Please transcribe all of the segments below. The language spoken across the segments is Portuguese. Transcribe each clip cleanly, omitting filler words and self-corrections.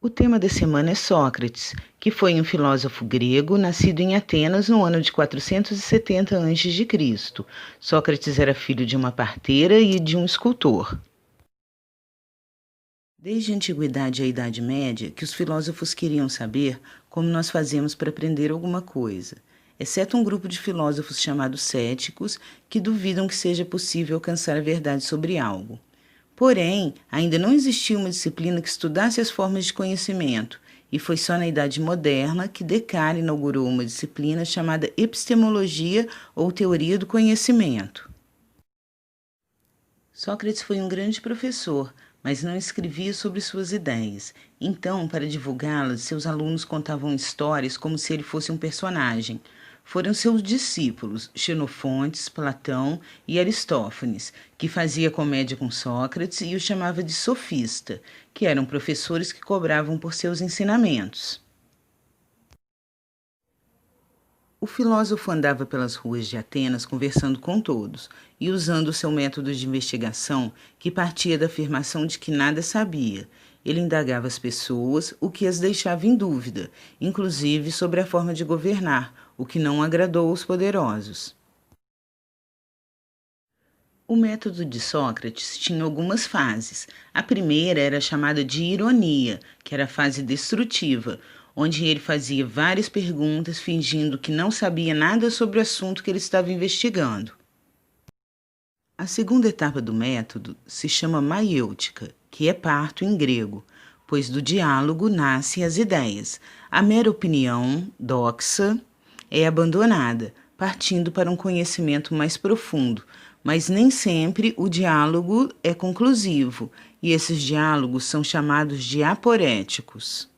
O tema da semana é Sócrates, que foi um filósofo grego nascido em Atenas no ano de 470 a.C. Sócrates era filho de uma parteira e de um escultor. Desde a antiguidade à Idade Média, que os filósofos queriam saber como nós fazemos para aprender alguma coisa, exceto um grupo de filósofos chamados céticos que duvidam que seja possível alcançar a verdade sobre algo. Porém, ainda não existia uma disciplina que estudasse as formas de conhecimento, e foi só na Idade Moderna que Descartes inaugurou uma disciplina chamada epistemologia ou teoria do conhecimento. Sócrates foi um grande professor, mas não escrevia sobre suas ideias. Então, para divulgá-las, seus alunos contavam histórias como se ele fosse um personagem. Foram seus discípulos, Xenofontes, Platão e Aristófanes, que fazia comédia com Sócrates e o chamava de sofista, que eram professores que cobravam por seus ensinamentos. O filósofo andava pelas ruas de Atenas conversando com todos e usando o seu método de investigação, que partia da afirmação de que nada sabia. Ele indagava as pessoas, o que as deixava em dúvida, inclusive sobre a forma de governar, o que não agradou aos poderosos. O método de Sócrates tinha algumas fases. A primeira era chamada de ironia, que era a fase destrutiva, onde ele fazia várias perguntas fingindo que não sabia nada sobre o assunto que ele estava investigando. A segunda etapa do método se chama maiêutica, que é parto em grego, pois do diálogo nascem as ideias. A mera opinião, doxa, é abandonada, partindo para um conhecimento mais profundo, mas nem sempre o diálogo é conclusivo, e esses diálogos são chamados de aporéticos.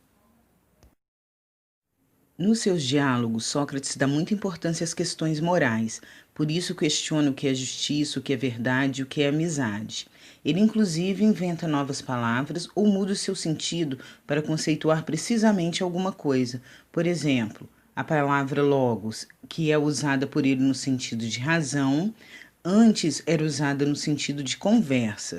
Nos seus diálogos, Sócrates dá muita importância às questões morais, por isso questiona o que é justiça, o que é verdade e o que é amizade. Ele, inclusive, inventa novas palavras ou muda o seu sentido para conceituar precisamente alguma coisa. Por exemplo, a palavra logos, que é usada por ele no sentido de razão, antes era usada no sentido de conversa.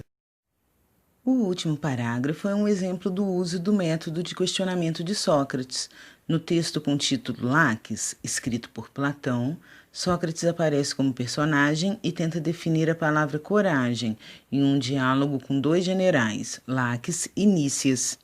O último parágrafo é um exemplo do uso do método de questionamento de Sócrates. No texto com o título Laques, escrito por Platão, Sócrates aparece como personagem e tenta definir a palavra coragem em um diálogo com dois generais, Laques e Nícias.